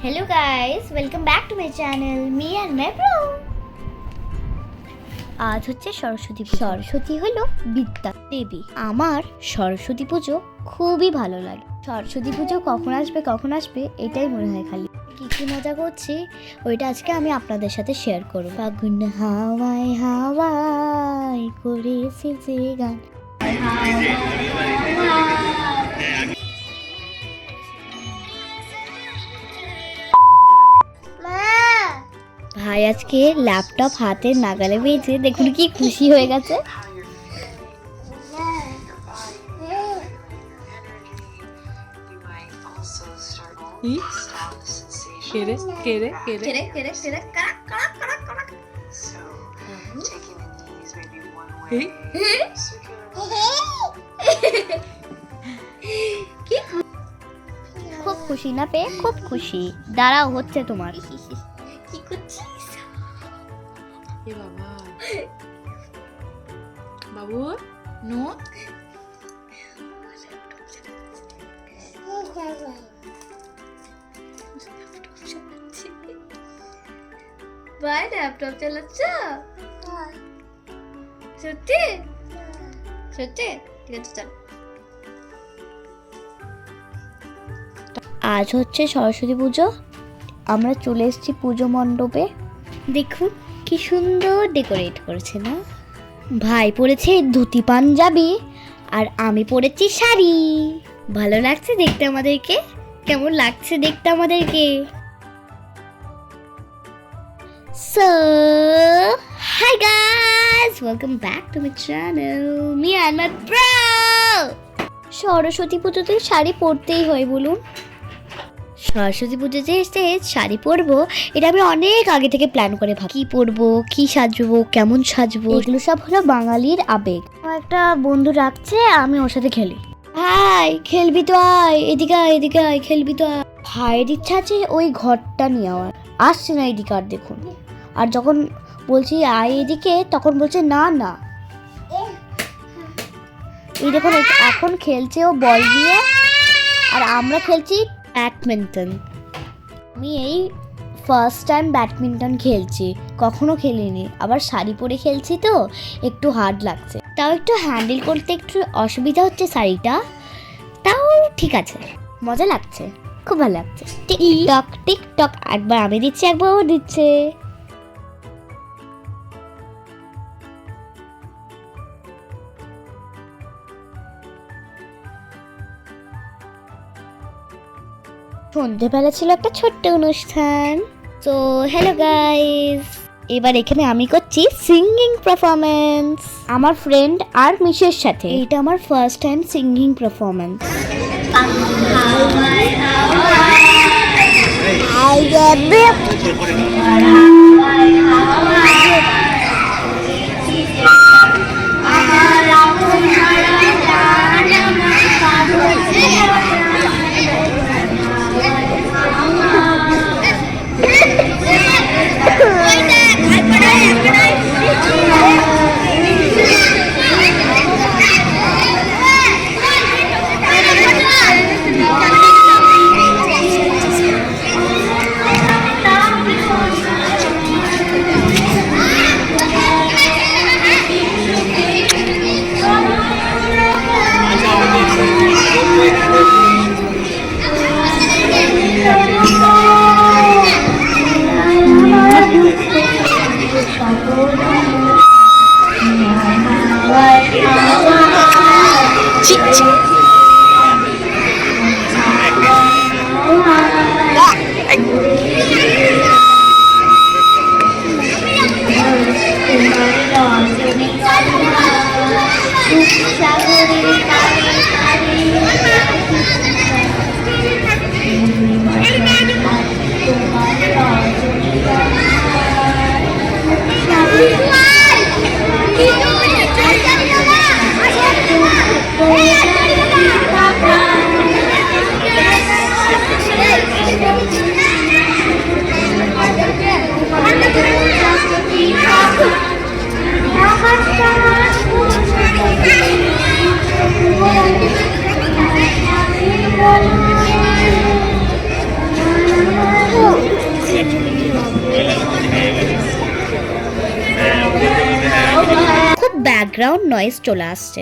Hello guys, welcome back to my channel, me and my bro. আজ হচ্ছে সরস্বতী পুজো। সরস্বতী হলো বিদ্যা দেবী। আমার সরস্বতী পুজো খুবই ভালো লাগে। সরস্বতী পুজো কখন আসবে এটাই মনে হয় খালি। কি মজা করছি ওইটা আজকে আমি আপনাদের সাথে শেয়ার করব। ফাগুন হাওয়ায় হাওয়ায় করেছে যে গান। ভাই আজকে ল্যাপটপ হাতের নাগালে পেয়েছে, দেখুন কি খুশি হয়ে গেছে। খুব খুশি না পেয়ে, খুব খুশি। দাঁড়াও, হচ্ছে তোমার। কি করছিস? এ বাবা, বাবু নো ভাই ল্যাপটপ চালাচ্ছ? সত্যি সত্যি? ঠিক আছে চল। আজ হচ্ছে সরস্বতী পুজো। আমরা চলে এসেছি পুজো মণ্ডপে। দেখুন কি সুন্দর ডেকোরেট করেছে না? ভাই পরেছে ধুতি পাঞ্জাবি আর আমি পরেছি শাড়ি। ভালো লাগছে দেখতে আমাদেরকে? কেমন লাগছে দেখতে আমাদেরকে? So, hi guys, welcome back to my channel, me and my bro. Saraswati পুজোতে শাড়ি পরতেই হয় বলুন। সরস্বতী পুজোতে এসে শাড়ি পরবো, এটা আমি অনেক আগে থেকে প্ল্যান করে ভাবি। কি পরবো, কি সাজবো, কেমন সাজবো, এগুলো সব হলো বাঙালির আবেগ। আমার একটা বন্ধু রাখছে, আমি ওর সাথে খেলি। হাই, খেলবি তো আয়, এদিকে আয়, এদিকে আয়, খেলবি তো আয়। ভাইয়ের ইচ্ছা আছে ওই ঘরটা নিয়ে আমার, আসছে না এদিকে আর। দেখুন, আর যখন বলছি আয় এদিকে, তখন বলছে না না। এই দেখুন এখন খেলছে ও বল দিয়ে, আর আমরা খেলছি ব্যাডমিন্টন। আমি এই ফার্স্ট টাইম ব্যাডমিন্টন খেলছি, কখনো খেলিনি। আবার শাড়ি পরে খেলছি তো একটু হার্ড লাগছে, তাও একটু হ্যান্ডেল করতে একটু অসুবিধা হচ্ছে শাড়িটা। তাও ঠিক আছে, মজা লাগছে, খুব ভালো লাগছে। টিকটক টিকটক, একবার আমি দিচ্ছি একবার ও দিচ্ছে। সন্ধ্যেবেলা ছিল একটা ছোট্ট অনুষ্ঠান। তো হ্যালো গাইস, এবার এখানে আমি করছি সিঙ্গিং পারফরমেন্স আমার ফ্রেন্ড আর মিশের সাথে। এটা আমার first time singing performance. Background noise চলে আসছে।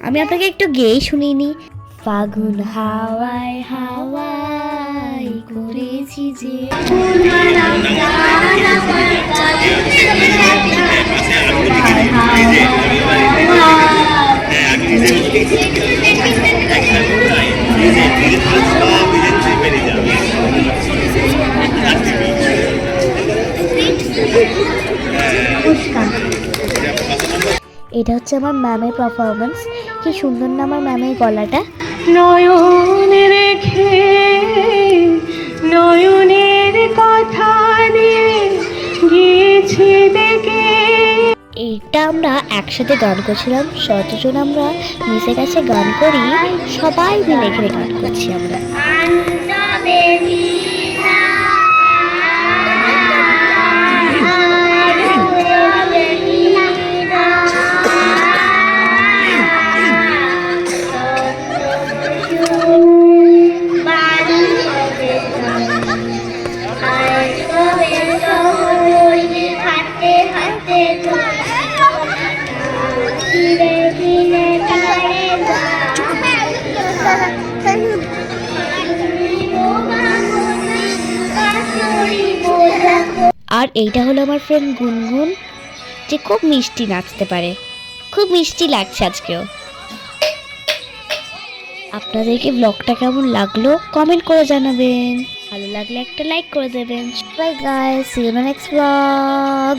আমি আপনাকে একটু গেয়েই শুনিয়ে নি। ফাগুন হাওয়ায় হাওয়ায় করেছি যে এটা হচ্ছে আমার ম্যামের পারফরমেন্স। কি সুন্দর না আমার ম্যামের গলাটা। নয়নে রেখে নয়নের কথা দিয়ে গিয়েছি দেখে। এটা আমরা একসাথে গান করছিলাম, যতজন আমরা মিশে গেছে গান করি, সবাই মিলে এখানে গান করছি আমরা। আর এইটা হলো আমার ফ্রেন্ড গুনগুন, যে খুব মিষ্টি নাচতে পারে। খুব মিষ্টি লাগছে আজকেও। আপনাদেরকে ব্লগটা কেমন লাগলো কমেন্ট করে জানাবেন, ভালো লাগলে একটা লাইক করে দেবেন। Bye guys, see you in next blog.